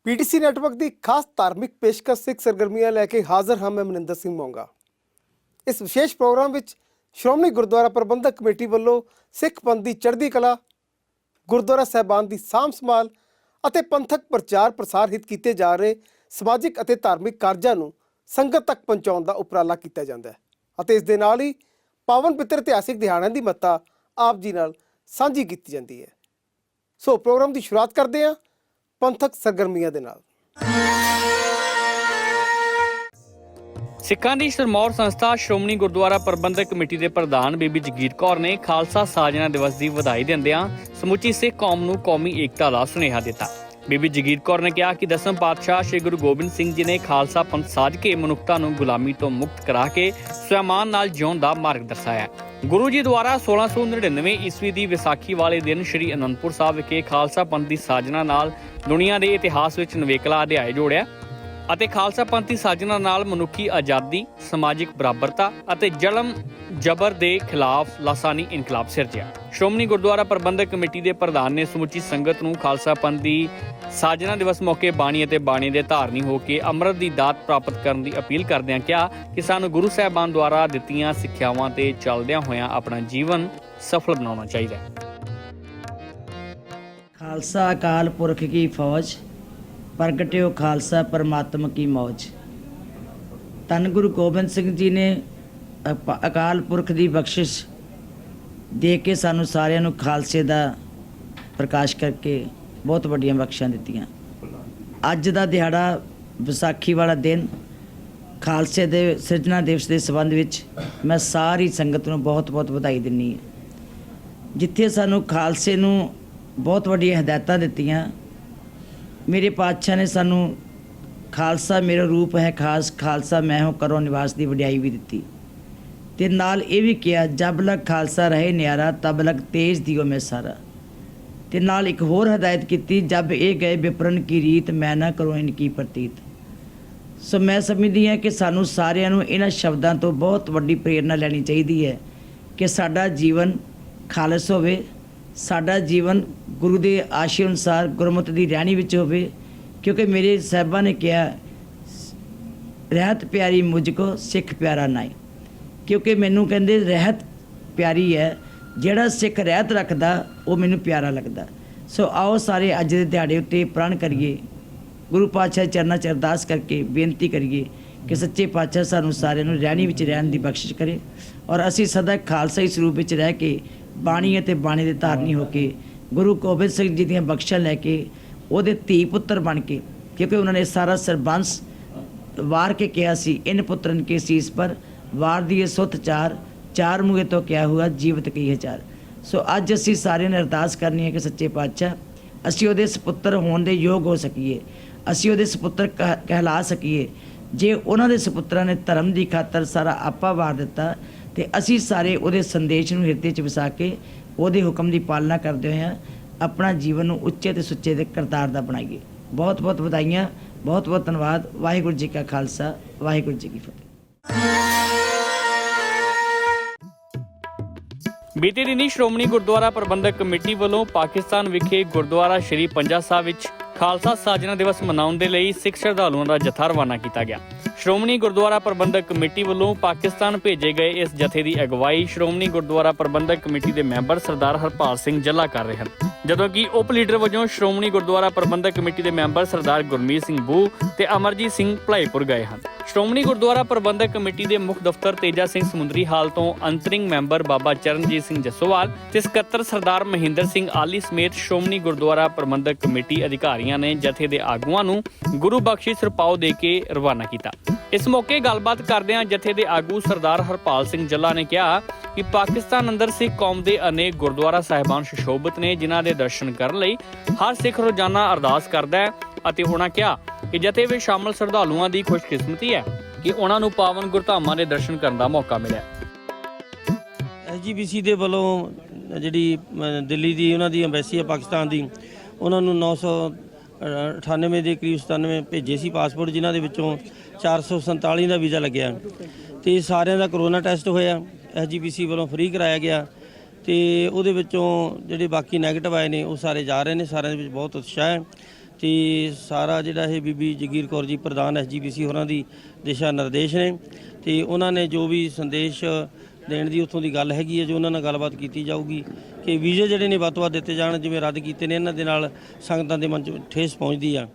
PTC network की खास धार्मिक पेशकश सिख सरगर्मियां लैके हाजिर हाँ मैं मनिंदर सिंह मोंगा। इस विशेष प्रोग्राम में श्रोमणी गुरुद्वारा प्रबंधक कमेटी वालों सिख पंथ की चढ़ती कला, गुरुद्वारा साहिबान की सांभ संभाल और पंथक प्रचार प्रसार हित किए जा रहे समाजिक और धार्मिक कार्यों को संगत तक पहुँचाने का उपराला किया जाता है और इस दे नाल ही पावन पितर इतिहासिक दिहाड़िਆਂ की महत्ता आप जी नाल साझी की जाती है। सो प्रोग्राम की शुरुआत करते हैं पंथक सरगर्मियां दे नाल। सिखां दी सिरमौर संस्था श्रोमणी गुरुद्वारा प्रबंधक कमेटी के प्रधान बीबी जगीर कौर ने खालसा साजना दिवस की बधाई दिंदियां समुची सिख कौम नूं कौमी एकता दा सुनेहा दिता। बीबी जगीर कौर ने कहा कि 10वें पातशाह श्री गुरु गोबिंद सिंह जी ने खालसा पंथ साज के मनुखता नूं गुलामी तो मुक्त करा के स्वामान नाल जिउण दा मार्ग दर्शाया। गुरु जी द्वारा 1699 ईस्वी की विसाखी वाले दिन श्री अनंदपुर साहब विखे खालसा पंथ की साजना नाल दुनिया के इतिहास विच नवेकला अध्याय जोड़िया ਅਤੇ ਖਾਲਸਾ ਪੰਥ ਦੀ ਸਾਜਨਾ ਨਾਲ ਮਨੁੱਖੀ ਆਜ਼ਾਦੀ, ਸਮਾਜਿਕ ਬਰਾਬਰਤਾ ਅਤੇ ਜ਼ੁਲਮ ਜ਼ਬਰ ਦੇ ਖਿਲਾਫ ਲਾਸਾਨੀ ਇਨਕਲਾਬ ਸਿਰਜਿਆ। ਸ਼੍ਰੋਮਣੀ ਗੁਰਦੁਆਰਾ ਪ੍ਰਬੰਧਕ ਕਮੇਟੀ ਦੇ ਪ੍ਰਧਾਨ ਨੇ ਸਮੁੱਚੀ ਸੰਗਤ ਨੂੰ ਖਾਲਸਾ ਪੰਥ ਦੀ ਸਾਜਨਾ ਦਿਵਸ ਮੌਕੇ ਬਾਣੀ ਅਤੇ ਬਾਣੀ ਦੇ ਧਾਰਨੀ ਹੋ ਕੇ ਅੰਮ੍ਰਿਤ ਦੀ ਦਾਤ ਪ੍ਰਾਪਤ ਕਰਨ ਦੀ ਅਪੀਲ ਕਰਦਿਆਂ ਕਿਹਾ ਕਿ ਸਾਨੂੰ ਗੁਰੂ ਸਾਹਿਬਾਨ ਦੁਆਰਾ ਦਿੱਤੀਆਂ ਸਿੱਖਿਆਵਾਂ ਤੇ ਚੱਲਦਿਆਂ ਹੋਇਆਂ ਆਪਣਾ ਜੀਵਨ ਸਫਲ ਬਣਾਉਣਾ ਚਾਹੀਦਾ ਹੈ। खालसा अकाल पुरख की फौज, प्रगट्यो खालसा परमात्मा की मौज। धन गुरु गोबिंद सिंह जी ने अकाल पुरख की बख्शिश दे के सानू सारिਆਂ ਨੂੰ खालसे ਦਾ प्रकाश करके बहुत ਵੱਡੀਆਂ ਬਖਸ਼ਾਂ ਦਿੱਤੀਆਂ। ਅੱਜ ਦਾ ਦਿਹਾੜਾ ਵਿਸਾਖੀ ਵਾਲਾ ਦਿਨ ਖਾਲਸੇ ਦੇ ਸਿਰਜਣਾ ਦਿਵਸ ਦੇ ਸੰਬੰਧ ਵਿੱਚ ਮੈਂ ਸਾਰੀ ਸੰਗਤ ਨੂੰ ਬਹੁਤ ਵਧਾਈ ਦਿੰਨੀ ਹਾਂ। ਜਿੱਥੇ ਸਾਨੂੰ ਖਾਲਸੇ ਨੂੰ बहुत ਵੱਡੀਆਂ ਹਦਾਇਤਾਂ ਦਿੱਤੀਆਂ, ਮੇਰੇ ਪਾਤਸ਼ਾਹ ਨੇ ਸਾਨੂੰ ਖਾਲਸਾ ਮੇਰਾ ਰੂਪ ਹੈ ਖਾਸ, ਖਾਲਸਾ ਮੈਂ ਹੋ ਕਰੋ ਨਿਵਾਸ ਦੀ ਵਡਿਆਈ ਵੀ ਦਿੱਤੀ ਤੇ ਨਾਲ ਇਹ ਵੀ ਕਿਹਾ ਜਬ ਲਗ ਖਾਲਸਾ ਰਹੇ ਨਿਆਰਾ ਤਬ ਲਗ ਤੇਜ ਦਿਓ ਮੈਂ ਸਾਰਾ। ਤੇ ਨਾਲ ਇੱਕ ਹੋਰ ਹਦਾਇਤ ਕੀਤੀ ਜਬ ਇਹ ਗਏ ਵਿਪਰਨ ਕੀ ਰੀਤ ਮੈਂ ਨਾ ਕਰੋ ਇਨ ਕੀ ਪ੍ਰਤੀਤ। ਸੋ ਮੈਂ ਸਮਝਦੀ ਹਾਂ ਕਿ ਸਾਨੂੰ ਸਾਰਿਆਂ ਨੂੰ ਇਹਨਾਂ ਸ਼ਬਦਾਂ ਤੋਂ ਬਹੁਤ ਵੱਡੀ ਪ੍ਰੇਰਨਾ ਲੈਣੀ ਚਾਹੀਦੀ ਹੈ ਕਿ ਸਾਡਾ ਜੀਵਨ ਖਾਲਸ ਹੋਵੇ, ਸਾਡਾ ਜੀਵਨ ਗੁਰੂ ਦੇ ਆਸ਼ੇ ਅਨੁਸਾਰ ਗੁਰਮਤਿ ਦੀ ਰਹਿਣੀ ਵਿੱਚ ਹੋਵੇ। ਕਿਉਂਕਿ ਮੇਰੇ ਸਾਹਿਬਾਂ ਨੇ ਕਿਹਾ ਰਹਿਤ ਪਿਆਰੀ ਮੁਝ ਕੋ ਸਿੱਖ ਪਿਆਰਾ ਨਾਈ। ਕਿਉਂਕਿ ਮੈਨੂੰ ਕਹਿੰਦੇ ਰਹਿਤ ਪਿਆਰੀ ਹੈ, ਜਿਹੜਾ ਸਿੱਖ ਰਹਿਤ ਰੱਖਦਾ ਉਹ ਮੈਨੂੰ ਪਿਆਰਾ ਲੱਗਦਾ। ਸੋ ਆਓ ਸਾਰੇ ਅੱਜ ਦੇ ਦਿਹਾੜੇ ਉੱਤੇ ਪ੍ਰਣ ਕਰੀਏ, ਗੁਰੂ ਪਾਤਸ਼ਾਹ ਚਰਨਾਂ 'ਚ ਅਰਦਾਸ ਕਰਕੇ ਬੇਨਤੀ ਕਰੀਏ ਕਿ ਸੱਚੇ ਪਾਤਸ਼ਾਹ ਸਾਨੂੰ ਸਾਰਿਆਂ ਨੂੰ ਰਹਿਣੀ ਵਿੱਚ ਰਹਿਣ ਦੀ ਬਖਸ਼ਿਸ਼ ਕਰੇ ਔਰ ਅਸੀਂ ਸਦਾ ਖਾਲਸਾਈ ਸਰੂਪ ਵਿੱਚ ਰਹਿ ਕੇ ਬਾਣੀ ਅਤੇ ਬਾਣੀ ਦੇ ਧਾਰਨੀ ਹੋ ਕੇ ਗੁਰੂ ਗੋਬਿੰਦ ਸਿੰਘ ਜੀ ਦੀਆਂ ਬਖਸ਼ਾਂ ਲੈ ਕੇ ਉਹਦੇ ਧੀ ਪੁੱਤਰ ਬਣ ਕੇ, ਕਿਉਂਕਿ ਉਹਨਾਂ ਨੇ ਸਾਰਾ ਸਰਬੰਸ ਵਾਰ ਕੇ ਕਿਹਾ ਸੀ ਇਨ ਪੁੱਤਰਨ ਕੇ ਸੀਸ ਪਰ ਵਾਰ ਦੀਏ ਸੁੱਤ ਚਾਰ ਮੂਹੇ ਤੋਂ ਕਿਹਾ ਹੋਇਆ ਜੀਵਤ ਕੀ ਹਜ਼ਾਰ। ਸੋ ਅੱਜ ਅਸੀਂ ਸਾਰਿਆਂ ਨੇ ਅਰਦਾਸ ਕਰਨੀ ਹੈ ਕਿ ਸੱਚੇ ਪਾਤਸ਼ਾਹ ਅਸੀਂ ਉਹਦੇ ਸਪੁੱਤਰ ਹੋਣ ਦੇ ਯੋਗ ਹੋ ਸਕੀਏ, ਅਸੀਂ ਉਹਦੇ ਸਪੁੱਤਰ ਕਹਿਲਾ ਸਕੀਏ। ਜੇ ਉਹਨਾਂ ਦੇ ਸਪੁੱਤਰਾਂ ਨੇ ਧਰਮ ਦੀ ਖਾਤਰ ਸਾਰਾ ਆਪਾ ਵਾਰ ਦਿੱਤਾ ਤੇ ਅਸੀਂ ਸਾਰੇ ਉਹਦੇ ਸੰਦੇਸ਼ ਨੂੰ ਹਿਰਦੇ 'ਚ ਵਸਾ ਕੇ ਉਹਦੇ ਹੁਕਮ ਦੀ ਪਾਲਣਾ ਕਰਦੇ ਹੋਏ ਆਪਣਾ ਜੀਵਨ ਨੂੰ ਉੱਚੇ ਤੇ ਸੁੱਚੇ ਦੇ ਕਰਤਾਰ ਦਾ ਬਣਾਈਏ। ਬਹੁਤ ਵਧਾਈਆਂ, ਬਹੁਤ ਧੰਨਵਾਦ। ਵਾਹਿਗੁਰੂ ਜੀ ਕਾ ਖਾਲਸਾ, ਵਾਹਿਗੁਰੂ ਜੀ ਕੀ ਫਤਿਹ। ਬੀਤੇ ਦਿਨੀ ਸ਼੍ਰੋਮਣੀ ਗੁਰਦੁਆਰਾ ਪ੍ਰਬੰਧਕ ਕਮੇਟੀ ਵੱਲੋਂ ਪਾਕਿਸਤਾਨ ਵਿਖੇ ਗੁਰਦੁਆਰਾ ਸ਼੍ਰੀ ਪੰਜਾ ਸਾਹਿਬ ਵਿੱਚ ਖਾਲਸਾ ਸਾਜਨਾ ਦਿਵਸ ਮਨਾਉਣ ਦੇ ਲਈ ਸਿੱਖ ਸ਼ਰਧਾਲੂਆਂ ਦਾ ਜਥਾ ਰਵਾਨਾ ਕੀਤਾ ਗਿਆ। ਸ਼੍ਰੋਮਣੀ ਗੁਰਦੁਆਰਾ ਪ੍ਰਬੰਧਕ ਕਮੇਟੀ ਵੱਲੋਂ ਪਾਕਿਸਤਾਨ ਭੇਜੇ ਗਏ ਇਸ ਜਥੇ ਦੀ ਅਗਵਾਈ ਸ਼੍ਰੋਮਣੀ ਗੁਰਦੁਆਰਾ ਪ੍ਰਬੰਧਕ ਕਮੇਟੀ ਦੇ ਮੈਂਬਰ ਸਰਦਾਰ ਹਰਪਾਲ ਸਿੰਘ ਜੱਲਾ ਕਰ ਰਹੇ ਹਨ, ਜਦੋਂ ਕਿ ਉਪ ਲੀਡਰ ਵਜੋਂ ਸ਼੍ਰੋਮਣੀ ਗੁਰਦੁਆਰਾ ਪ੍ਰਬੰਧਕ ਕਮੇਟੀ ਦੇ ਮੈਂਬਰ ਸਰਦਾਰ ਗੁਰਮੀਤ ਸਿੰਘ ਬੂ ਤੇ ਅਮਰਜੀਤ ਸਿੰਘ ਭਲਾਈਪੁਰ ਗਏ ਹਨ। ਸ਼੍ਰੋਮਣੀ ਗੁਰਦੁਆਰਾ ਪ੍ਰਬੰਧਕ ਕਮੇਟੀ ਦੇ ਮੁੱਖ ਦਫ਼ਤਰ ਤੇਜਾ ਸਿੰਘ ਸਮੁੰਦਰੀ ਹਾਲ ਤੋਂ ਅੰਤਰਿੰਗ ਮੈਂਬਰ ਬਾਬਾ ਚਰਨਜੀਤ ਸਿੰਘ ਜੱਸੋਵਾਲ ਤੇ ਸਕੱਤਰ ਸਰਦਾਰ ਮਹਿੰਦਰ ਸਿੰਘ ਆਲੀ ਸਮੇਤ ਸ਼੍ਰੋਮਣੀ ਗੁਰਦੁਆਰਾ ਪ੍ਰਬੰਧਕ ਕਮੇਟੀ ਅਧਿਕਾਰੀਆਂ ਨੇ ਜਥੇ ਦੇ ਆਗੂਆਂ ਨੂੰ ਗੁਰੂ ਬਖਸ਼ਿਸ਼ ਰੁਪਾਓ ਦੇ ਕੇ ਰਵਾਨਾ ਕੀਤਾ। ਇਸ ਮੌਕੇ ਗੱਲਬਾਤ ਕਰਦਿਆਂ ਜਥੇ ਦੇ ਆਗੂ ਸਰਦਾਰ ਹਰਪਾਲ ਸਿੰਘ ਜੱਲਾ ਨੇ ਕਿਹਾ ਕਿ ਪਾਕਿਸਤਾਨ ਅੰਦਰ ਸਿੱਖ ਕੌਮ ਦੇ ਅਨੇਕ ਗੁਰਦੁਆਰਾ ਸਾਹਿਬਾਨ ਸੁਸ਼ੋਭਿਤ ਨੇ, ਜਿਨ੍ਹਾਂ ਦੇ ਦਰਸ਼ਨ ਕਰਨ ਲਈ ਹਰ ਸਿੱਖ ਰੋਜ਼ਾਨਾ ਅਰਦਾਸ ਕਰਦਾ ਹੈ ਅਤੇ ਉਹਨਾਂ ਕਿਹਾ ਕਿ ਜਥੇ ਵਿੱਚ ਸ਼ਾਮਲ ਸ਼ਰਧਾਲੂਆਂ ਦੀ ਖੁਸ਼ਕਿਸਮਤੀ ਹੈ ਕਿ ਉਹਨਾਂ ਨੂੰ ਪਾਵਨ ਗੁਰਧਾਮਾਂ ਦੇ ਦਰਸ਼ਨ ਕਰਨ ਦਾ ਮੌਕਾ ਮਿਲਿਆ। SGPC ਦੇ ਵੱਲੋਂ ਜਿਹੜੀ ਦਿੱਲੀ ਦੀ ਉਹਨਾਂ ਦੀ ਅੰਬੈਸੀ ਹੈ ਪਾਕਿਸਤਾਨ ਦੀ, ਉਹਨਾਂ ਨੂੰ 998 ਦੇ ਕਰੀਬ 97 ਭੇਜੇ ਸੀ ਪਾਸਪੋਰਟ, ਜਿਨ੍ਹਾਂ ਦੇ ਵਿੱਚੋਂ 447 ਦਾ ਵੀਜ਼ਾ ਲੱਗਿਆ ਤੇ ਸਾਰਿਆਂ ਦਾ ਕਰੋਨਾ ਟੈਸਟ ਹੋਇਆ, SGPC ਵੱਲੋਂ ਫ੍ਰੀ ਕਰਾਇਆ ਗਿਆ ਤੇ ਉਹਦੇ ਵਿੱਚੋਂ ਜਿਹੜੇ ਬਾਕੀ ਨੈਗੇਟਿਵ ਆਏ ਨੇ ਉਹ ਸਾਰੇ ਜਾ ਰਹੇ ਨੇ। ਸਾਰਿਆਂ ਦੇ ਵਿੱਚ ਬਹੁਤ ਉਤਸ਼ਾਹ ਹੈ ਤੇ ਸਾਰਾ ਜਿਹੜਾ ਇਹ ਬੀਬੀ ਜਗੀਰ ਕੌਰ ਜੀ ਪ੍ਰਧਾਨ SGPC ਹੋਰਾਂ ਦੀ ਦਿਸ਼ਾ ਨਿਰਦੇਸ਼ ਨੇ ਤੇ ਉਹਨਾਂ ਨੇ ਜੋ ਵੀ ਸੰਦੇਸ਼ ਦੇਣ ਦੀ ਉੱਥੋਂ ਦੀ ਗੱਲ ਹੈਗੀ ਹੈ ਜੋ ਉਹਨਾਂ ਨਾਲ ਗੱਲਬਾਤ ਕੀਤੀ ਜਾਊਗੀ ਕਿ ਵੀਜ਼ੇ ਜਿਹੜੇ ਨੇ ਵੱਧ ਤੋਂ ਵੱਧ ਦਿੱਤੇ ਜਾਣ, ਜਿਵੇਂ ਰੱਦ ਕੀਤੇ ਨੇ ਇਹਨਾਂ ਦੇ ਨਾਲ ਸੰਗਤਾਂ ਦੇ ਮਨ 'ਚ ਠੇਸ ਪਹੁੰਚਦੀ ਆ।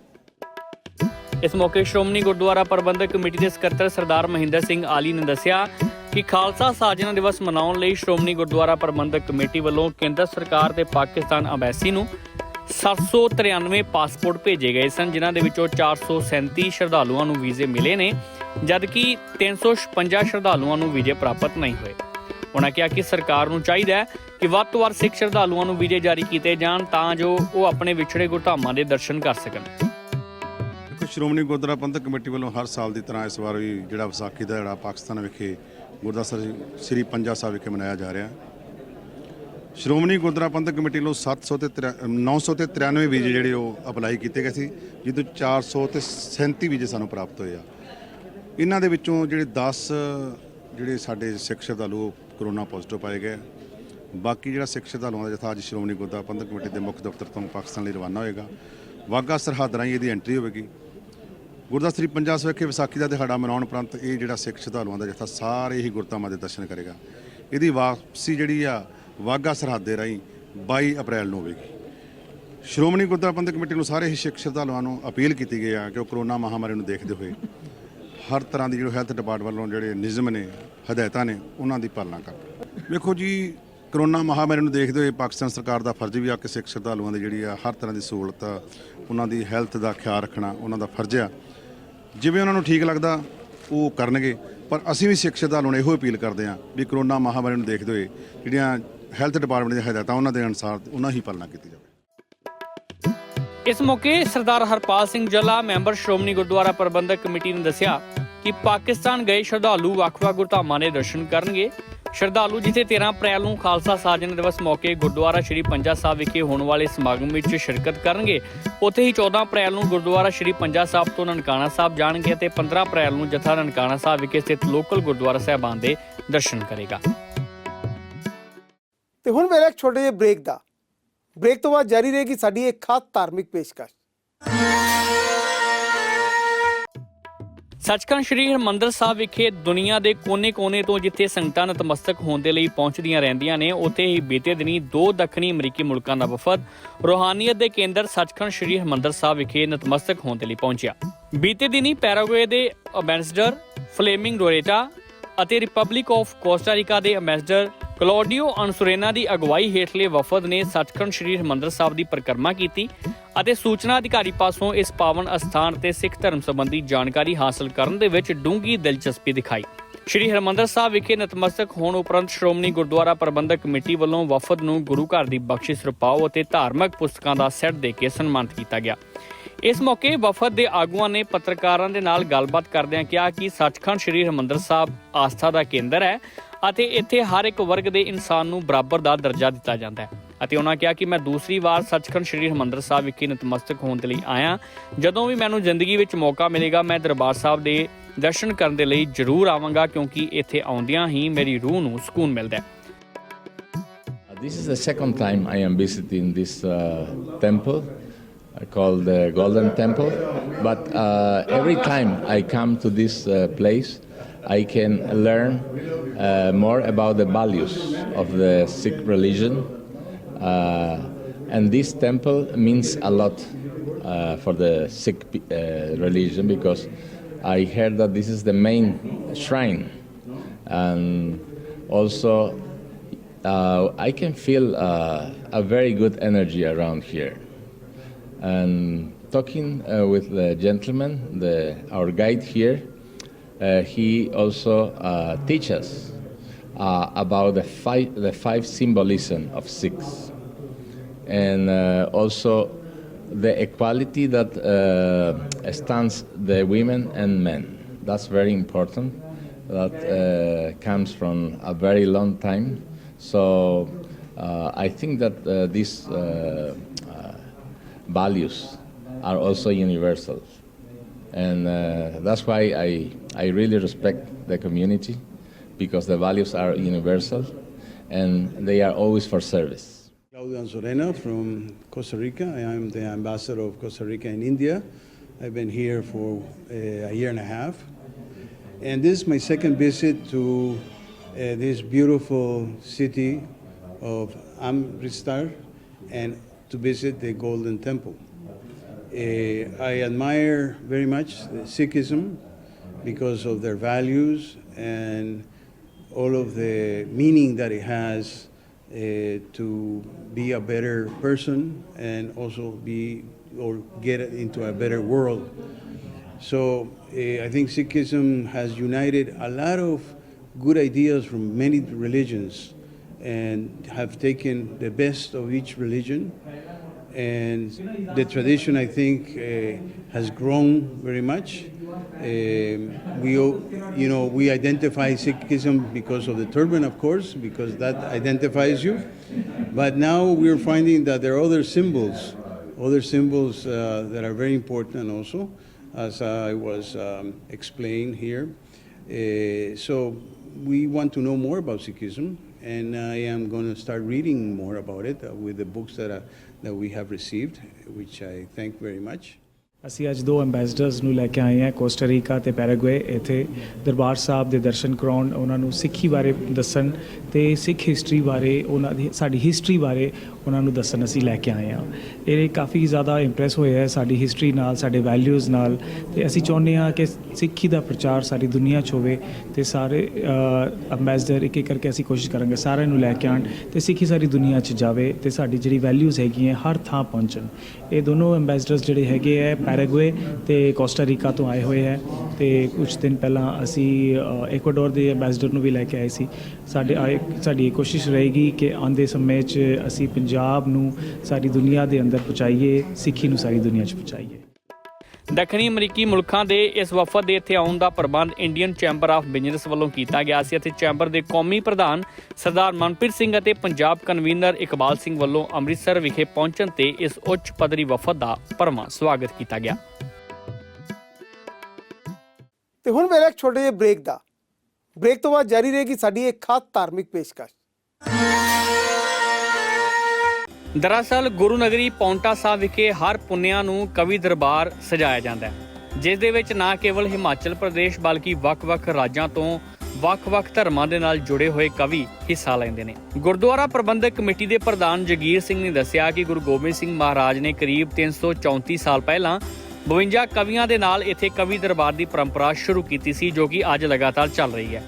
ਇਸ ਮੌਕੇ ਸ਼੍ਰੋਮਣੀ ਗੁਰਦੁਆਰਾ ਪ੍ਰਬੰਧਕ ਕਮੇਟੀ ਦੇ ਸਕੱਤਰ ਸਰਦਾਰ ਮਹਿੰਦਰ ਸਿੰਘ ਆਲੀ ਨੇ ਦੱਸਿਆ ਕਿ ਖਾਲਸਾ ਸਾਜਨਾ ਦਿਵਸ ਮਨਾਉਣ ਲਈ ਸ਼੍ਰੋਮਣੀ ਗੁਰਦੁਆਰਾ ਪ੍ਰਬੰਧਕ ਕਮੇਟੀ ਵੱਲੋਂ ਕੇਂਦਰ ਸਰਕਾਰ ਤੇ ਪਾਕਿਸਤਾਨ ਅੰਬੈਸੀ ਨੂੰ 793 ਪਾਸਪੋਰਟ ਭੇਜੇ ਗਏ ਸਨ, ਜਿਨ੍ਹਾਂ ਦੇ ਵਿੱਚੋਂ 437 ਸ਼ਰਧਾਲੂਆਂ ਨੂੰ ਵੀਜ਼ੇ ਮਿਲੇ ਨੇ, ਜਦਕਿ 356 ਸ਼ਰਧਾਲੂਆਂ ਨੂੰ ਵੀਜ਼ੇ ਪ੍ਰਾਪਤ ਨਹੀਂ ਹੋਏ। ਉਹਨਾਂ ਕਿਹਾ ਕਿ ਸਰਕਾਰ ਨੂੰ ਚਾਹੀਦਾ ਹੈ ਕਿ ਵੱਧ ਤੋਂ ਵੱਧ ਸਿੱਖ ਸ਼ਰਧਾਲੂਆਂ ਨੂੰ ਵੀਜ਼ੇ ਜਾਰੀ ਕੀਤੇ ਜਾਣ ਤਾਂ ਜੋ ਉਹ ਆਪਣੇ ਵਿਛੜੇ ਗੁਰਧਾਮਾਂ ਦੇ ਦਰਸ਼ਨ ਕਰ ਸਕਣ। ਸ਼੍ਰੋਮਣੀ ਗੁਰਦੁਆਰਾ ਪ੍ਰਬੰਧਕ ਕਮੇਟੀ ਵੱਲੋਂ ਹਰ ਸਾਲ ਦੀ ਤਰ੍ਹਾਂ ਇਸ ਵਾਰ ਵੀ ਜਿਹੜਾ ਵਿਸਾਖੀ ਦਾ ਜਿਹੜਾ ਪਾਕਿਸਤਾਨ ਵਿਖੇ ਗੁਰਦੁਆਰਾ ਸ੍ਰੀ ਪੰਜਾ ਸਾਹਿਬ ਵਿਖੇ ਮਨਾਇਆ ਜਾ ਰਿਹਾ। ਸ਼੍ਰੋਮਣੀ ਗੁਰਦੁਆਰਾ ਪ੍ਰਬੰਧਕ ਕਮੇਟੀ ਵੱਲੋਂ 993 ਵੀਜ਼ੇ ਜਿਹੜੇ ਉਹ ਅਪਲਾਈ ਕੀਤੇ ਗਏ ਸੀ, ਜਿਹਦੇ 437 ਵੀਜ਼ੇ ਸਾਨੂੰ ਪ੍ਰਾਪਤ ਹੋਏ ਆ। ਇਹਨਾਂ ਦੇ ਵਿੱਚੋਂ ਜਿਹੜੇ 10 ਜਿਹੜੇ ਸਾਡੇ ਸਿੱਖ ਸ਼ਰਧਾਲੂ ਕਰੋਨਾ ਪੋਜ਼ਿਟਿਵ ਪਾਏ ਗਏ। ਬਾਕੀ ਜਿਹੜਾ ਸਿੱਖ ਸ਼ਰਧਾਲੂਆਂ ਦਾ ਜਥਾ ਅੱਜ ਸ਼੍ਰੋਮਣੀ ਗੁਰਦੁਆਰਾ ਪ੍ਰਬੰਧਕ ਕਮੇਟੀ ਦੇ ਮੁੱਖ ਦਫ਼ਤਰ ਤੋਂ ਪਾਕਿਸਤਾਨ ਲਈ ਰਵਾਨਾ ਹੋਏਗਾ। ਵਾਹਗਾ ਸਰਹੱਦ ਰਾਹੀਂ ਇਹਦੀ ਐਂਟਰੀ ਹੋਵੇਗੀ। ਗੁਰਦੁਆਰਾ ਸ੍ਰੀ ਪੰਜਾ ਸਾਹਿਬ ਵਿਖੇ ਵਿਸਾਖੀ ਦਾ ਦਿਹਾੜਾ ਮਨਾਉਣ ਉਪਰੰਤ ਇਹ ਜਿਹੜਾ ਸਿੱਖ ਸ਼ਰਧਾਲੂਆਂ ਦਾ ਜਥਾ ਸਾਰੇ ਹੀ ਗੁਰਧਾਮਾਂ ਦੇ ਦਰਸ਼ਨ ਕਰੇਗਾ। ਇਹਦੀ ਵਾਪਸੀ ਜਿਹੜੀ ਆ ਵਾਹਗਾ ਸਰਹੱਦ ਦੇ ਰਾਹੀਂ 22 ਅਪ੍ਰੈਲ ਨੂੰ ਹੋਵੇਗੀ। ਸ਼੍ਰੋਮਣੀ ਗੁਰਦੁਆਰਾ ਪ੍ਰਬੰਧਕ ਕਮੇਟੀ ਨੂੰ ਸਾਰੇ ਹੀ ਸਿੱਖ ਸ਼ਰਧਾਲੂਆਂ ਨੂੰ ਅਪੀਲ ਕੀਤੀ ਗਈ ਆ ਕਿ ਉਹ ਕਰੋਨਾ ਮਹਾਮਾਰੀ ਨੂੰ ਦੇਖਦੇ ਹੋਏ ਹਰ ਤਰ੍ਹਾਂ ਦੀ ਜਿਹੜੀ ਹੈਲਥ ਡਿਪਾਰਟਮੈਂਟ ਵੱਲੋਂ ਜਿਹੜੇ ਨਿਯਮ ਨੇ, ਹਦਾਇਤਾਂ ਨੇ, ਉਹਨਾਂ ਦੀ ਪਾਲਣਾ ਕਰਨ। ਵੇਖੋ ਜੀ, ਕਰੋਨਾ ਮਹਾਮਾਰੀ ਨੂੰ ਦੇਖਦੇ ਹੋਏ ਪਾਕਿਸਤਾਨ ਸਰਕਾਰ ਦਾ ਫਰਜ਼ ਵੀ ਆ ਕਿ ਸਿੱਖ ਸ਼ਰਧਾਲੂਆਂ ਦੀ ਜਿਹੜੀ ਆ ਹਰ ਤਰ੍ਹਾਂ ਦੀ ਸਹੂਲਤ, ਉਹਨਾਂ ਦੀ ਹੈਲਥ ਦਾ ਖਿਆਲ ਰੱਖਣਾ ਉਹਨਾਂ ਦਾ ਫਰਜ਼ ਆ। ਜਿਵੇਂ ਉਹਨਾਂ ਨੂੰ ਠੀਕ ਲੱਗਦਾ ਉਹ ਕਰਨਗੇ, ਪਰ ਅਸੀਂ ਵੀ ਸਿੱਖ ਸ਼ਰਧਾਲੂਆਂ ਨੂੰ ਇਹੋ ਅਪੀਲ ਕਰਦੇ ਹਾਂ ਵੀ ਕਰੋਨਾ ਮਹਾਮਾਰੀ ਨੂੰ ਦੇਖਦੇ ਹੋਏ ਜਿਹੜੀਆਂ ਹੈਲਥ ਡਿਪਾਰਟਮੈਂਟ ਦੀਆਂ ਹਦਾਇਤਾਂ ਉਹਨਾਂ ਦੇ ਅਨੁਸਾਰ ਉਹਨਾਂ ਹੀ ਪਾਲਣਾ ਕੀਤੀ ਜਾਵੇ। ਇਸ ਮੌਕੇ ਸਰਦਾਰ ਹਰਪਾਲ ਸਿੰਘ ਜੱਲਾ, ਮੈਂਬਰ ਸ਼੍ਰੋਮਣੀ ਗੁਰਦੁਆਰਾ ਪ੍ਰਬੰਧਕ ਕਮੇਟੀ ਨੇ ਦੱਸਿਆ ਕਿ ਪਾਕਿਸਤਾਨ ਗਏ ਸ਼ਰਧਾਲੂ ਵੱਖ-ਵੱਖ ਗੁਰਧਾਮਾਂ ਦੇ ਦਰਸ਼ਨ ਕਰਨਗੇ। ਸ਼ਰਧਾਲੂ ਜਿੱਥੇ 13 ਅਪ੍ਰੈਲ ਨੂੰ ਖਾਲਸਾ ਸਾਜਨਾ ਦਿਵਸ ਮੌਕੇ ਗੁਰਦੁਆਰਾ ਸ਼੍ਰੀ ਪੰਜਾ ਸਾਹਿਬ ਵਿਖੇ ਹੋਣ ਵਾਲੇ ਸਮਾਗਮ ਵਿੱਚ ਸ਼ਿਰਕਤ ਕਰਨਗੇ, ਉੱਥੇ ਹੀ 14 ਅਪ੍ਰੈਲ ਨੂੰ ਗੁਰਦੁਆਰਾ ਸ਼੍ਰੀ ਪੰਜਾ ਸਾਹਿਬ ਤੋਂ ਨਨਕਾਣਾ ਸਾਹਿਬ ਜਾਣਗੇ ਅਤੇ 15 ਅਪ੍ਰੈਲ ਨੂੰ ਜਥਾ ਨਨਕਾਣਾ ਸਾਹਿਬ ਵਿਖੇ ਸਥਿਤ ਲੋਕਲ ਗੁਰਦੁਆਰਾ ਸਾਹਿਬਾਨ ਦੇ ਦਰਸ਼ਨ ਕਰੇਗਾ। ਤੇ ਹੁਣ ਵੇਲੇ ਇੱਕ ਛੋਟੇ ਜਿਹੇ ਬ੍ਰੇਕ ਦਾ। ਬ੍ਰੇਕ ਤੋਂ ਬਾਅਦ ਜਾਰੀ ਰਹੇਗੀ ਸਾਡੀ ਇੱਕ ਖਾਸ ਧਾਰਮਿਕ ਪੇਸ਼ਕਸ਼। ਸੱਚਖੰਡ ਸ਼੍ਰੀ ਹਰਿਮੰਦਰ ਸਾਹਿਬ ਵਿਖੇ ਦੁਨੀਆ ਦੇ ਕੋਨੇ-ਕੋਨੇ ਤੋਂ ਜਿੱਥੇ ਸੰਗਤਾਂ ਨਤਮਸਤਕ ਹੋਣ ਦੇ ਲਈ ਪਹੁੰਚਦੀਆਂ ਰਹਿੰਦੀਆਂ ਨੇ, ਉੱਥੇ ਹੀ ਬੀਤੇ ਦਿਨੀ 2 ਦੱਖਣੀ ਅਮਰੀਕੀ ਮੁਲਕਾਂ ਦਾ ਵਫਦ ਰੂਹਾਨੀਅਤ ਦੇ ਕੇਂਦਰ ਸੱਚਖੰਡ ਸ਼੍ਰੀ ਹਰਿਮੰਦਰ ਸਾਹਿਬ ਵਿਖੇ ਨਤਮਸਤਕ ਹੋਣ ਦੇ ਲਈ ਪਹੁੰਚਿਆ। ਬੀਤੇ ਦਿਨੀ ਪੈਰਾਗੁਏ ਦੇ ਐਂਬੈਸਡਰ ਫਲੇਮਿੰਗ ਡੋਰੇਟਾ ਅਤੇ ਰਿਪਬਲਿਕ ਆਫ ਕੋਸਟਾਰੀਕਾ ਦੇ ਐਂਬੈਸਡਰ ਕਲੌਡੀਓ ਅਨਸੁਰੇਨਾ ਦੀ ਅਗਵਾਈ ਹੇਠਲੇ ਵਫਦ ਨੇ ਸੱਚਖੰਡ ਸ਼੍ਰੀ ਹਰਿਮੰਦਰ ਸਾਹਿਬ ਦੀ ਪਰਿਕਰਮਾ ਕੀਤੀ ਅਤੇ ਸੂਚਨਾ ਅਧਿਕਾਰੀ ਪਾਸੋਂ ਇਸ ਪਾਵਨ ਅਸਥਾਨ ਤੇ ਸਿੱਖ ਧਰਮ ਸੰਬੰਧੀ ਜਾਣਕਾਰੀ ਹਾਸਲ ਕਰਨ ਦੇ ਵਿੱਚ ਡੂੰਘੀ ਦਿਲਚਸਪੀ ਦਿਖਾਈ। ਸ਼੍ਰੀ ਹਰਿਮੰਦਰ ਸਾਹਿਬ ਵਿਖੇ ਨਤਮਸਤਕ ਹੋਣ ਉਪਰੰਤ ਸ਼੍ਰੋਮਣੀ ਗੁਰਦੁਆਰਾ ਪ੍ਰਬੰਧਕ ਕਮੇਟੀ ਵੱਲੋਂ ਵਫਦ ਨੂੰ ਗੁਰੂ ਘਰ ਦੀ ਬਖਸ਼ਿਸ਼ ਰੁਪਾਓ ਅਤੇ ਧਾਰਮਿਕ ਪੁਸਤਕਾਂ ਦਾ ਸੈੱਟ ਦੇ ਕੇ ਸਨਮਾਨਿਤ ਕੀਤਾ ਗਿਆ। ਇਸ ਮੌਕੇ ਵਫਦ ਦੇ ਆਗੂਆਂ ਨੇ ਪੱਤਰਕਾਰਾਂ ਦੇ ਨਾਲ ਗੱਲਬਾਤ ਕਰਦਿਆਂ ਕਿਹਾ ਕਿ ਸੱਚਖੰਡ ਸ਼੍ਰੀ ਹਰਿਮੰਦਰ ਸਾਹਿਬ ਆਸਥਾ ਦਾ ਕੇਂਦਰ ਹੈ ਅਤੇ ਇੱਥੇ ਹਰ ਇੱਕ ਵਰਗ ਦੇ ਇਨਸਾਨ ਨੂੰ ਬਰਾਬਰ ਦਾ ਦਰਜਾ ਦਿੱਤਾ ਜਾਂਦਾ ਹੈ। ਅਤੇ ਉਹਨਾਂ ਕਿਹਾ ਕਿ ਮੈਂ ਦੂਸਰੀ ਵਾਰ ਸੱਚਖੰਡ ਸ਼੍ਰੀ ਹਰਿਮੰਦਰ ਸਾਹਿਬ ਵਿਖੇ ਨਤਮਸਤਕ ਹੋਣ ਦੇ ਲਈ ਆਇਆ। ਜਦੋਂ ਵੀ ਮੈਨੂੰ ਜ਼ਿੰਦਗੀ ਵਿੱਚ ਮੌਕਾ ਮਿਲੇਗਾ ਮੈਂ ਦਰਬਾਰ ਸਾਹਿਬ ਦੇ ਦਰਸ਼ਨ ਕਰਨ ਦੇ ਲਈ ਜ਼ਰੂਰ ਆਵਾਂਗਾ, ਕਿਉਂਕਿ ਇੱਥੇ ਆਉਂਦਿਆਂ ਹੀ ਮੇਰੀ ਰੂਹ ਨੂੰ ਸਕੂਨ ਮਿਲਦਾ ਹੈ। This is the second time I am visiting this temple called the Golden Temple, but every time I come to this place I can learn more about the values of the Sikh religion, and this temple means a lot for the Sikh religion, because I heard that this is the main shrine, and also I can feel a very good energy around here. And talking with the gentleman, our guide here, he also teaches about the five symbolism of Sikhs, and also the equality that stands the women and men. That's very important. That comes from a very long time. So I think that these values are also universal, and that's why I really respect the community, because the values are universal and they are always for service. Claudio Anzorena from Costa Rica. I am the ambassador of Costa Rica in India. I've been here for a year and a half. And this is my second visit to this beautiful city of Amritsar and to visit the Golden Temple. I admire very much Sikhism because of their values and all of the meaning that it has to be a better person and also get into a better world. So I think Sikhism has united a lot of good ideas from many religions and have taken the best of each religion. And the tradition, I think, has grown very much. We identify Sikhism because of the turban, of course, because that identifies you. But now we're finding that there are other symbols that are very important also, as I was explained here. So we want to know more about Sikhism, and I am going to start reading more about it with the books that we have received, which I thank very much. ਅਸੀਂ ਅੱਜ ਦੋ ਐਂਬੈਸਡਰਸ ਨੂੰ ਲੈ ਕੇ ਆਏ ਹਾਂ Costa Rica ਤੇ ਪੈਰਾਗਵੇ। ਇੱਥੇ ਦਰਬਾਰ ਸਾਹਿਬ ਦੇ ਦਰਸ਼ਨ ਕਰਾਉਣ, ਉਹਨਾਂ ਨੂੰ ਸਿੱਖੀ ਬਾਰੇ ਦੱਸਣ ਤੇ ਸਿੱਖ ਹਿਸਟਰੀ ਬਾਰੇ, ਉਹਨਾਂ ਦੀ ਸਾਡੀ ਹਿਸਟਰੀ ਬਾਰੇ ਉਹਨਾਂ ਨੂੰ ਦੱਸਣ ਅਸੀਂ ਲੈ ਕੇ ਆਏ ਹਾਂ। ਇਹ ਕਾਫੀ ਜ਼ਿਆਦਾ ਇੰਪ੍ਰੈਸ ਹੋਏ ਹੈ ਸਾਡੀ ਹਿਸਟਰੀ ਨਾਲ, ਸਾਡੇ ਵੈਲਿਊਜ਼ ਨਾਲ, ਤੇ ਅਸੀਂ ਚਾਹੁੰਦੇ ਹਾਂ ਕਿ ਸਿੱਖੀ ਦਾ ਪ੍ਰਚਾਰ ਸਾਰੀ ਦੁਨੀਆ 'ਚ ਹੋਵੇ ਤੇ ਸਾਰੇ ਐਂਬੈਸਡਰ ਇੱਕ ਇੱਕ ਕਰਕੇ ਅਸੀਂ ਕੋਸ਼ਿਸ਼ ਕਰਾਂਗੇ ਸਾਰਿਆਂ ਨੂੰ ਲੈ ਕੇ ਆਉਣ ਤੇ ਸਿੱਖੀ ਸਾਰੀ ਦੁਨੀਆ 'ਚ ਜਾਵੇ ਤੇ ਸਾਡੀ ਜਿਹੜੀ ਵੈਲਿਊਜ਼ ਹੈਗੀਆਂ ਹਰ ਥਾਂ ਪਹੁੰਚਣ। ਇਹ ਦੋਨੋਂ ਐਂਬੈਸਡਰਸ ਜਿਹੜੇ ਹੈਗੇ ਹੈ ਪੈਰਾਗਵੇ ਤੇ ਕੋਸਟਾ ਰੀਕਾ ਤੋਂ ਆਏ ਹੋਏ ਹੈ ਤੇ ਕੁਝ ਦਿਨ ਪਹਿਲਾਂ ਅਸੀਂ ਇਕਵਾਡੋਰ ਦੇ ਐਂਬੈਸਡਰ ਨੂੰ ਵੀ ਲੈ ਕੇ ਆਏ ਸੀ। ਸਾਡੀ ਕੋਸ਼ਿਸ਼ ਰਹੇਗੀ ਕਿ ਆਉਂਦੇ ਸਮੇਂ 'ਚ ਅਸੀਂ ਪੰਜਾਬ ਨੂੰ ਸਾਰੀ ਦੁਨੀਆ ਦੇ ਅੰਦਰ ਪਹੁੰਚਾਈਏ, ਸਿੱਖੀ ਨੂੰ ਸਾਰੀ ਦੁਨੀਆ 'ਚ ਪਹੁੰਚਾਈਏ। ਦੱਖਣੀ ਅਮਰੀਕੀ ਮੁਲਕਾਂ ਦੇ ਇਸ ਵਫਦ ਦੇ ਇੱਥੇ ਆਉਣ ਦਾ ਪ੍ਰਬੰਧ ਇੰਡੀਅਨ ਚੈਂਬਰ ਆਫ ਬਿਜ਼ਨਸ ਵੱਲੋਂ ਕੀਤਾ ਗਿਆ ਸੀ ਅਤੇ ਚੈਂਬਰ ਦੇ ਕੌਮੀ ਪ੍ਰਧਾਨ ਸਰਦਾਰ ਮਨਪ੍ਰੀਤ ਸਿੰਘ ਅਤੇ ਪੰਜਾਬ ਕਨਵੀਨਰ ਇਕਬਾਲ ਸਿੰਘ ਵੱਲੋਂ ਅੰਮ੍ਰਿਤਸਰ ਵਿਖੇ ਪਹੁੰਚਣ ਤੇ ਇਸ ਉੱਚ ਪੱਧਰੀ ਵਫਦ ਦਾ ਭਰਵਾਂ ਸਵਾਗਤ ਕੀਤਾ ਗਿਆ। ਤੇ ਹੁਣ ਵੇਲੇ ਇੱਕ ਛੋਟੇ ਜਿਹੇ ਬ੍ਰੇਕ ਦਾ। ਬ੍ਰੇਕ ਤੋਂ ਬਾਅਦ ਜਾਰੀ ਰਹੇਗੀ ਸਾਡੀ ਇੱਕ ਖਾਸ ਧਾਰਮਿਕ ਪੇਸ਼ਕਸ਼। ਦਰਅਸਲ ਗੁਰੂ ਨਗਰੀ ਪੌਂਟਾ ਸਾਹਿਬ ਵਿਖੇ ਹਰ ਪੁੰਨਿਆਂ ਨੂੰ ਕਵੀ ਦਰਬਾਰ ਸਜਾਇਆ ਜਾਂਦਾ ਹੈ, ਜਿਸ ਦੇ ਵਿੱਚ ਨਾ ਕੇਵਲ ਹਿਮਾਚਲ ਪ੍ਰਦੇਸ਼ ਬਲਕਿ ਵੱਖ-ਵੱਖ ਰਾਜਾਂ ਤੋਂ ਵੱਖ-ਵੱਖ ਧਰਮਾਂ ਦੇ ਨਾਲ ਜੁੜੇ ਹੋਏ ਕਵੀ ਹਿੱਸਾ ਲੈਂਦੇ ਨੇ। ਗੁਰਦੁਆਰਾ ਪ੍ਰਬੰਧਕ ਕਮੇਟੀ ਦੇ ਪ੍ਰਧਾਨ ਜਗੀਰ ਸਿੰਘ ਨੇ ਦੱਸਿਆ ਕਿ ਗੁਰੂ ਗੋਬਿੰਦ ਸਿੰਘ ਮਹਾਰਾਜ ਨੇ ਕਰੀਬ 334 ਸਾਲ ਪਹਿਲਾਂ 52 ਕਵੀਆਂ ਦੇ ਨਾਲ ਇੱਥੇ ਕਵੀ ਦਰਬਾਰ ਦੀ ਪਰੰਪਰਾ ਸ਼ੁਰੂ ਕੀਤੀ ਸੀ, ਜੋ ਕਿ ਅੱਜ ਲਗਾਤਾਰ ਚੱਲ ਰਹੀ ਹੈ।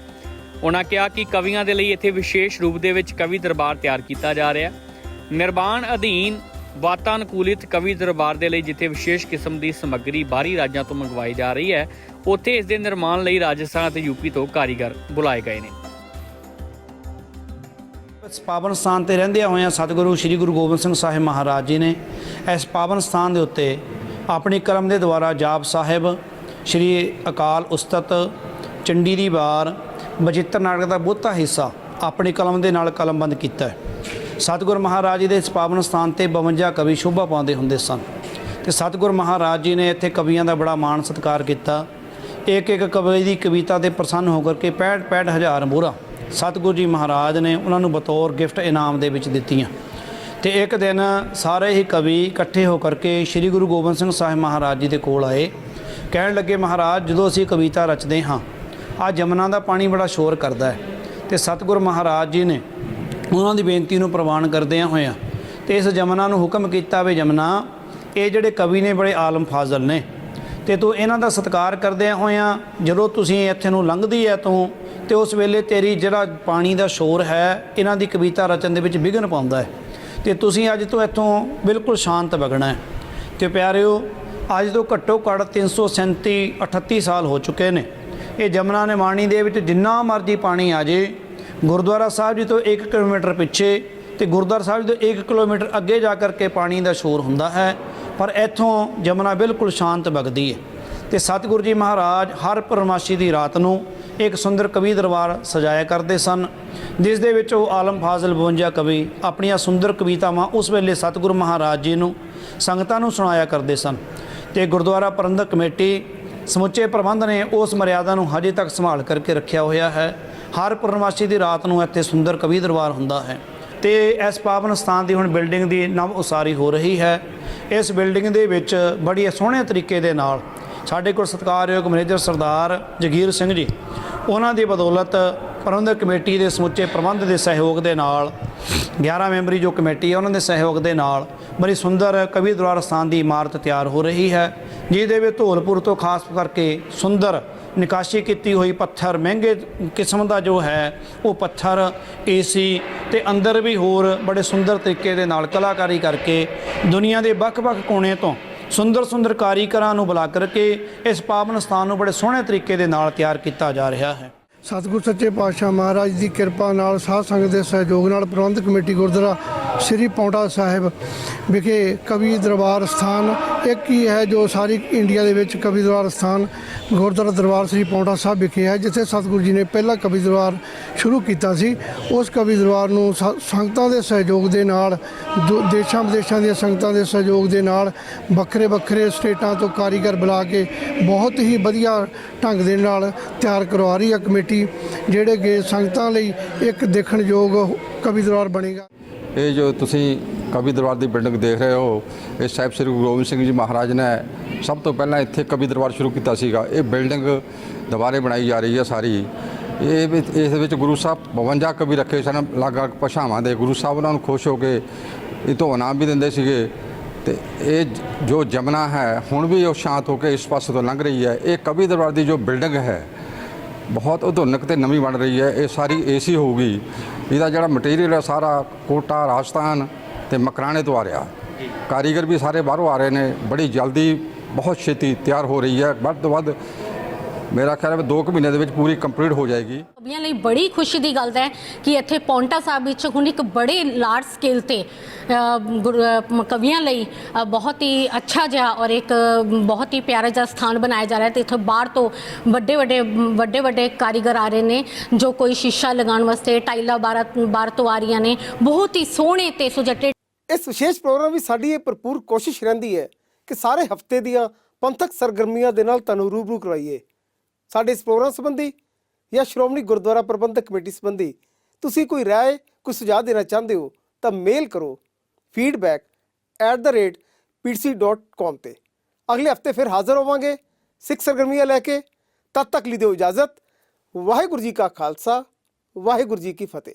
ਉਹਨਾਂ ਕਿਹਾ ਕਿ ਕਵੀਆਂ ਦੇ ਲਈ ਇੱਥੇ ਵਿਸ਼ੇਸ਼ ਰੂਪ ਦੇ ਵਿੱਚ ਕਵੀ ਦਰਬਾਰ ਤਿਆਰ ਕੀਤਾ ਜਾ ਰਿਹਾ ਹੈ। ਨਿਰਮਾਣ ਅਧੀਨ ਵਾਤਾਨਕੂਲਿਤ ਕਵੀ ਦਰਬਾਰ ਦੇ ਲਈ ਜਿੱਥੇ ਵਿਸ਼ੇਸ਼ ਕਿਸਮ ਦੀ ਸਮੱਗਰੀ ਬਾਹਰੀ ਰਾਜਾਂ ਤੋਂ ਮੰਗਵਾਈ ਜਾ ਰਹੀ ਹੈ, ਉੱਥੇ ਇਸ ਦੇ ਨਿਰਮਾਣ ਲਈ ਰਾਜਸਥਾਨ ਅਤੇ ਯੂਪੀ ਤੋਂ ਕਾਰੀਗਰ ਬੁਲਾਏ ਗਏ ਨੇ। ਇਸ ਪਾਵਨ ਸਥਾਨ ਤੇ ਰਹਿੰਦਿਆਂ ਹੋਇਆਂ ਸਤਿਗੁਰੂ ਸ੍ਰੀ ਗੁਰੂ ਗੋਬਿੰਦ ਸਿੰਘ ਸਾਹਿਬ ਮਹਾਰਾਜ ਜੀ ਨੇ ਇਸ ਪਾਵਨ ਸਥਾਨ ਦੇ ਉੱਤੇ ਆਪਣੀ ਕਲਮ ਦੇ ਦੁਆਰਾ ਜਾਪ ਸਾਹਿਬ, ਸ੍ਰੀ ਅਕਾਲ ਉਸਤਤ, ਚੰਡੀ ਦੀ ਵਾਰ, ਬਚਿੱਤਰ ਨਾਟਕ ਦਾ ਬਹੁਤਾ ਹਿੱਸਾ ਆਪਣੀ ਕਲਮ ਦੇ ਨਾਲ ਕਲਮਬੰਦ ਕੀਤਾ ਹੈ। ਸਤਿਗੁਰ ਮਹਾਰਾਜ ਜੀ ਦੇ ਇਸ ਪਾਵਨ ਸਥਾਨ ਤੇ 52 ਕਵੀ ਸ਼ੋਭਾ ਪਾਉਂਦੇ ਹੁੰਦੇ ਸਨ ਤੇ ਸਤਿਗੁਰ ਮਹਾਰਾਜ ਜੀ ਨੇ ਇੱਥੇ ਕਵੀਆਂ ਦਾ ਬੜਾ ਮਾਣ ਸਤਿਕਾਰ ਕੀਤਾ। ਇੱਕ ਇੱਕ ਕਵੀ ਦੀ ਕਵਿਤਾ ਤੇ ਪ੍ਰਸੰਨ ਹੋ ਕਰਕੇ 65 ਹਜ਼ਾਰ ਮੋਹਰਾਂ ਸਤਿਗੁਰੂ ਜੀ ਮਹਾਰਾਜ ਨੇ ਉਹਨਾਂ ਨੂੰ ਬਤੌਰ ਗਿਫਟ ਇਨਾਮ ਦੇ ਵਿੱਚ ਦਿੱਤੀਆਂ। ਤੇ ਇੱਕ ਦਿਨ ਸਾਰੇ ਹੀ ਕਵੀ ਇਕੱਠੇ ਹੋ ਕਰਕੇ ਸ੍ਰੀ ਗੁਰੂ ਗੋਬਿੰਦ ਸਿੰਘ ਸਾਹਿਬ ਮਹਾਰਾਜ ਜੀ ਦੇ ਕੋਲ ਆਏ। ਕਹਿਣ ਲੱਗੇ, ਮਹਾਰਾਜ ਜਦੋਂ ਅਸੀਂ ਕਵਿਤਾ ਰਚਦੇ ਹਾਂ ਆ ਜਮਨਾ ਦਾ ਪਾਣੀ ਬੜਾ ਸ਼ੋਰ ਕਰਦਾ ਹੈ। ਤੇ ਸਤਿਗੁਰ ਮਹਾਰਾਜ ਜੀ ਨੇ ਉਹਨਾਂ ਦੀ ਬੇਨਤੀ ਨੂੰ ਪ੍ਰਵਾਨ ਕਰਦਿਆਂ ਹੋਇਆਂ ਤੇ ਇਸ ਜਮਨਾ ਨੂੰ ਹੁਕਮ ਕੀਤਾ ਵੀ ਜਮਨਾ, ਇਹ ਜਿਹੜੇ ਕਵੀ ਨੇ ਬੜੇ ਆਲਮ ਫਾਜ਼ਲ ਨੇ ਤੇ ਤੂੰ ਇਹਨਾਂ ਦਾ ਸਤਿਕਾਰ ਕਰਦਿਆਂ ਹੋਇਆਂ ਜਦੋਂ ਤੁਸੀਂ ਇੱਥੇ ਨੂੰ ਲੰਘਦੀ ਹੈ ਤੂੰ ਤੇ ਉਸ ਵੇਲੇ ਤੇਰੀ ਜਿਹੜਾ ਪਾਣੀ ਦਾ ਸ਼ੋਰ ਹੈ ਇਹਨਾਂ ਦੀ ਕਵਿਤਾ ਰਚਨ ਦੇ ਵਿੱਚ ਵਿਘਨ ਪਾਉਂਦਾ ਹੈ ਤੇ ਤੁਸੀਂ ਅੱਜ ਤੋਂ ਇੱਥੋਂ ਬਿਲਕੁਲ ਸ਼ਾਂਤ ਵਗਣਾ ਹੈ। ਤੇ ਪਿਆਰਿਓ, ਅੱਜ ਤੋਂ ਘੱਟੋ ਘੱਟ 338 ਸਾਲ ਹੋ ਚੁੱਕੇ ਨੇ। ਇਹ ਜਮਨਾ ਨਿਮਾਣੀ ਦੇ ਵਿੱਚ ਜਿੰਨਾ ਮਰਜ਼ੀ ਪਾਣੀ ਆ ਜੇ, ਗੁਰਦੁਆਰਾ ਸਾਹਿਬ ਜੀ ਤੋਂ 1 ਕਿਲੋਮੀਟਰ ਪਿੱਛੇ ਤੇ ਗੁਰਦੁਆਰਾ ਸਾਹਿਬ ਤੋਂ 1 ਕਿਲੋਮੀਟਰ ਅੱਗੇ ਜਾ ਕਰਕੇ ਪਾਣੀ ਦਾ ਸ਼ੋਰ ਹੁੰਦਾ ਹੈ, ਪਰ ਇੱਥੋਂ ਜਮਨਾ ਬਿਲਕੁਲ ਸ਼ਾਂਤ ਵਗਦੀ ਹੈ। ਤੇ ਸਤਿਗੁਰੂ ਜੀ ਮਹਾਰਾਜ ਹਰ ਪੂਰਨਮਾਸ਼ੀ ਦੀ ਰਾਤ ਨੂੰ ਇੱਕ ਸੁੰਦਰ ਕਵੀ ਦਰਬਾਰ ਸਜਾਇਆ ਕਰਦੇ ਸਨ, ਜਿਸ ਦੇ ਵਿੱਚ ਉਹ ਆਲਮ ਫਾਜ਼ਲ 52 ਕਵੀ ਆਪਣੀਆਂ ਸੁੰਦਰ ਕਵਿਤਾਵਾਂ ਉਸ ਵੇਲੇ ਸਤਿਗੁਰੂ ਮਹਾਰਾਜ ਜੀ ਨੂੰ ਸੰਗਤਾਂ ਨੂੰ ਸੁਣਾਇਆ ਕਰਦੇ ਸਨ। ਤੇ ਗੁਰਦੁਆਰਾ ਪ੍ਰਬੰਧਕ ਕਮੇਟੀ ਸਮੁੱਚੇ ਪ੍ਰਬੰਧ ਨੇ ਉਸ ਮਰਿਆਦਾ ਨੂੰ ਹਜੇ ਤੱਕ ਸੰਭਾਲ ਕਰਕੇ ਰੱਖਿਆ ਹੋਇਆ ਹੈ। ਹਰ ਪੂਰਨਮਾਸ਼ੀ ਦੀ ਰਾਤ ਨੂੰ ਇੱਥੇ ਸੁੰਦਰ ਕਵੀ ਦਰਬਾਰ ਹੁੰਦਾ ਹੈ। ਤੇ ਇਸ ਪਾਵਨ ਸਥਾਨ ਦੀ ਹੁਣ ਬਿਲਡਿੰਗ ਦੀ ਨਵ ਉਸਾਰੀ ਹੋ ਰਹੀ ਹੈ। ਇਸ ਬਿਲਡਿੰਗ ਦੇ ਵਿੱਚ ਬੜੀ ਸੋਹਣੇ ਤਰੀਕੇ ਦੇ ਨਾਲ ਸਾਡੇ ਕੋਲ ਸਤਿਕਾਰਯੋਗ ਮੈਨੇਜਰ ਸਰਦਾਰ ਜਗੀਰ ਸਿੰਘ ਜੀ, ਉਹਨਾਂ ਦੀ ਬਦੌਲਤ ਪ੍ਰਬੰਧਕ ਕਮੇਟੀ ਦੇ ਸਮੁੱਚੇ ਪ੍ਰਬੰਧ ਦੇ ਸਹਿਯੋਗ ਦੇ ਨਾਲ 11 ਮੈਂਬਰੀ ਜੋ ਕਮੇਟੀ ਹੈ ਉਹਨਾਂ ਦੇ ਸਹਿਯੋਗ ਦੇ ਨਾਲ ਬੜੀ ਸੁੰਦਰ ਕਵੀ ਦਰਬਾਰ ਸਥਾਨ ਦੀ ਇਮਾਰਤ ਤਿਆਰ ਹੋ ਰਹੀ ਹੈ, ਜਿਹਦੇ ਵਿੱਚ ਧੌਲਪੁਰ ਤੋਂ ਖਾਸ ਕਰਕੇ ਸੁੰਦਰ ਨਿਕਾਸ਼ੀ ਕੀਤੀ ਹੋਈ ਪੱਥਰ, ਮਹਿੰਗੇ ਕਿਸਮ ਦਾ ਜੋ ਹੈ ਉਹ ਪੱਥਰ, ਏਸੀ ਤੇ ਅੰਦਰ ਵੀ ਹੋਰ ਬੜੇ ਸੁੰਦਰ ਤਰੀਕੇ ਦੇ ਨਾਲ ਕਲਾਕਾਰੀ ਕਰਕੇ ਦੁਨੀਆ ਦੇ ਵੱਖ-ਵੱਖ ਕੋਨੇ ਤੋਂ ਸੁੰਦਰ ਕਾਰੀਗਰਾਂ ਨੂੰ ਬੁਲਾ ਕਰਕੇ ਇਸ ਪਾਵਨ ਸਥਾਨ ਨੂੰ ਬੜੇ ਸੋਹਣੇ ਤਰੀਕੇ ਦੇ ਨਾਲ ਤਿਆਰ ਕੀਤਾ ਜਾ ਰਿਹਾ ਹੈ। ਸਤਿਗੁਰ ਸੱਚੇ ਪਾਤਸ਼ਾਹ ਮਹਾਰਾਜ ਦੀ ਕਿਰਪਾ ਨਾਲ, ਸਾਧ ਸੰਗਤ ਦੇ ਸਹਿਯੋਗ ਨਾਲ ਪ੍ਰਬੰਧਕ ਕਮੇਟੀ ਗੁਰਦੁਆਰਾ ਸ੍ਰੀ ਪੌਂਟਾ ਸਾਹਿਬ ਵਿਖੇ ਕਵੀ ਦਰਬਾਰ ਸਥਾਨ ਇੱਕ ਹੀ ਹੈ ਜੋ ਸਾਰੀ ਇੰਡੀਆ ਦੇ ਵਿੱਚ ਕਵੀ ਦਰਬਾਰ ਸਥਾਨ ਗੁਰਦੁਆਰਾ ਦਰਬਾਰ ਸ੍ਰੀ ਪੌਂਟਾ ਸਾਹਿਬ ਵਿਖੇ ਹੈ, ਜਿੱਥੇ ਸਤਿਗੁਰੂ ਜੀ ਨੇ ਪਹਿਲਾ ਕਵੀ ਦਰਬਾਰ ਸ਼ੁਰੂ ਕੀਤਾ ਸੀ। ਉਸ ਕਵੀ ਦਰਬਾਰ ਨੂੰ ਸੰਗਤਾਂ ਦੇ ਸਹਿਯੋਗ ਦੇ ਨਾਲ, ਦੇਸ਼ਾਂ ਵਿਦੇਸ਼ਾਂ ਦੀਆਂ ਸੰਗਤਾਂ ਦੇ ਸਹਿਯੋਗ ਦੇ ਨਾਲ ਵੱਖਰੇ ਸਟੇਟਾਂ ਤੋਂ ਕਾਰੀਗਰ ਬੁਲਾ ਕੇ ਬਹੁਤ ਹੀ ਵਧੀਆ ਢੰਗ ਦੇ ਨਾਲ ਤਿਆਰ ਕਰਵਾ ਰਹੀ ਹੈ ਕਮੇਟੀ, ਜਿਹੜੇ ਕਿ ਸੰਗਤਾਂ ਲਈ ਇੱਕ ਦੇਖਣਯੋਗ ਕਵੀ ਦਰਬਾਰ ਬਣੇਗਾ। ਇਹ ਜੋ ਤੁਸੀਂ ਕਵੀ ਦਰਬਾਰ ਦੀ ਬਿਲਡਿੰਗ ਦੇਖ ਰਹੇ ਹੋ, ਇਹ ਸਾਹਿਬ ਸ੍ਰੀ ਗੁਰੂ ਗੋਬਿੰਦ ਸਿੰਘ ਜੀ ਮਹਾਰਾਜ ਨੇ ਸਭ ਤੋਂ ਪਹਿਲਾਂ ਇੱਥੇ ਕਵੀ ਦਰਬਾਰ ਸ਼ੁਰੂ ਕੀਤਾ ਸੀਗਾ। ਇਹ ਬਿਲਡਿੰਗ ਦੁਬਾਰੇ ਬਣਾਈ ਜਾ ਰਹੀ ਹੈ ਸਾਰੀ। ਇਸ ਵਿੱਚ ਗੁਰੂ ਸਾਹਿਬ 52 ਕਵੀ ਰੱਖੇ ਸਨ ਅਲੱਗ-ਅਲੱਗ ਭਾਸ਼ਾਵਾਂ ਦੇ। ਗੁਰੂ ਸਾਹਿਬ ਉਹਨਾਂ ਨੂੰ ਖੁਸ਼ ਹੋ ਕੇ ਇਹ ਤੋਂ ਇਨਾਮ ਵੀ ਦਿੰਦੇ ਸੀਗੇ। ਤੇ ਇਹ ਜੋ ਜਮਨਾ ਹੈ ਹੁਣ ਵੀ ਉਹ ਸ਼ਾਂਤ ਹੋ ਕੇ ਇਸ ਪਾਸੇ ਤੋਂ ਲੰਘ ਰਹੀ ਹੈ। ਇਹ ਕਵੀ ਦਰਬਾਰ ਦੀ ਜੋ ਬਿਲਡਿੰਗ ਹੈ ਬਹੁਤ ਆਧੁਨਿਕ ਤੇ ਨਵੀਂ ਬਣ ਰਹੀ ਹੈ। ਇਹ ਸਾਰੀ ਏਸੀ ਹੋਊਗੀ। ਇਹਦਾ ਜਿਹੜਾ ਮਟੀਰੀਅਲ ਹੈ ਸਾਰਾ ਕੋਟਾ, ਰਾਜਸਥਾਨ ਤੇ ਮਕਰਾਣੇ ਤੋਂ ਆ ਰਿਹਾ। ਕਾਰੀਗਰ ਵੀ ਸਾਰੇ ਬਾਹਰੋਂ ਆ ਰਹੇ ਨੇ। ਬੜੀ ਜਲਦੀ, ਬਹੁਤ ਛੇਤੀ ਤਿਆਰ ਹੋ ਰਹੀ ਹੈ। ਵੱਧ ਤੋਂ ਵੱਧ ਮੇਰਾ ਖਿਆਲ ਹੈ 2 ਮਹੀਨੇ ਦੇ ਵਿੱਚ ਪੂਰੀ ਕੰਪਲੀਟ ਹੋ ਜਾਏਗੀ। ਕਵੀਆਂ ਲਈ ਬੜੀ ਖੁਸ਼ੀ ਦੀ ਗੱਲ ਹੈ ਕਿ ਇੱਥੇ ਪੌਂਟਾ ਸਾਹਿਬ ਵਿੱਚ ਹੁਣ ਇੱਕ ਬੜੇ ਲਾਰਜ ਸਕੇਲ ਤੇ ਕਵੀਆਂ ਲਈ ਬਹੁਤ ਹੀ ਅੱਛਾ ਜਿਹਾ ਔਰ ਇੱਕ ਬਹੁਤ ਹੀ ਪਿਆਰਾ ਜਿਹਾ ਸਥਾਨ ਬਣਾਇਆ ਜਾ ਰਿਹਾ ਤੇ ਇੱਥੇ ਬਾਹਰ ਤੋਂ ਵੱਡੇ ਕਾਰੀਗਰ ਆ ਰਹੇ ਨੇ, ਜੋ ਕੋਈ ਸ਼ੀਸ਼ਾ ਲਗਾਉਣ ਵਾਸਤੇ ਟਾਈਲਾਂ ਬਾਹਰ ਤੋਂ ਆ ਰਹੀਆਂ ਨੇ, ਬਹੁਤ ਹੀ ਸੋਹਣੇ ਤੇ ਸੁਜੱਟੇ। ਇਸ ਵਿਸ਼ੇਸ਼ ਪ੍ਰੋਗਰਾਮ ਵਿੱਚ ਸਾਡੀ ਇਹ ਭਰਪੂਰ ਕੋਸ਼ਿਸ਼ ਰਹਿੰਦੀ ਹੈ ਕਿ ਸਾਰੇ ਹਫ਼ਤੇ ਦੀਆਂ ਪੰਥਕ ਸਰਗਰਮੀਆਂ ਦੇ ਨਾਲ ਤੁਹਾਨੂੰ ਰੂਬਰੂ ਕਰਵਾਈਏ। ਸਾਡੇ ਇਸ ਪ੍ਰੋਗਰਾਮ ਸੰਬੰਧੀ ਜਾਂ ਸ਼੍ਰੋਮਣੀ ਗੁਰਦੁਆਰਾ ਪ੍ਰਬੰਧਕ ਕਮੇਟੀ ਸੰਬੰਧੀ ਤੁਸੀਂ ਕੋਈ ਰਾਏ, ਕੋਈ ਸੁਝਾਅ ਦੇਣਾ ਚਾਹੁੰਦੇ ਹੋ ਤਾਂ ਮੇਲ ਕਰੋ feedback@ptc.com ਤੇ। ਅਗਲੇ ਹਫ਼ਤੇ ਫਿਰ ਹਾਜ਼ਰ ਹੋਵਾਂਗੇ ਸਿੱਖ ਸਰਗਰਮੀਆਂ ਲੈ ਕੇ। ਤਦ ਤੱਕ ਲਈ ਦਿਓ ਇਜਾਜ਼ਤ। ਵਾਹਿਗੁਰੂ ਜੀ ਕਾ ਖਾਲਸਾ, ਵਾਹਿਗੁਰੂ ਜੀ ਕੀ ਫਤਿਹ।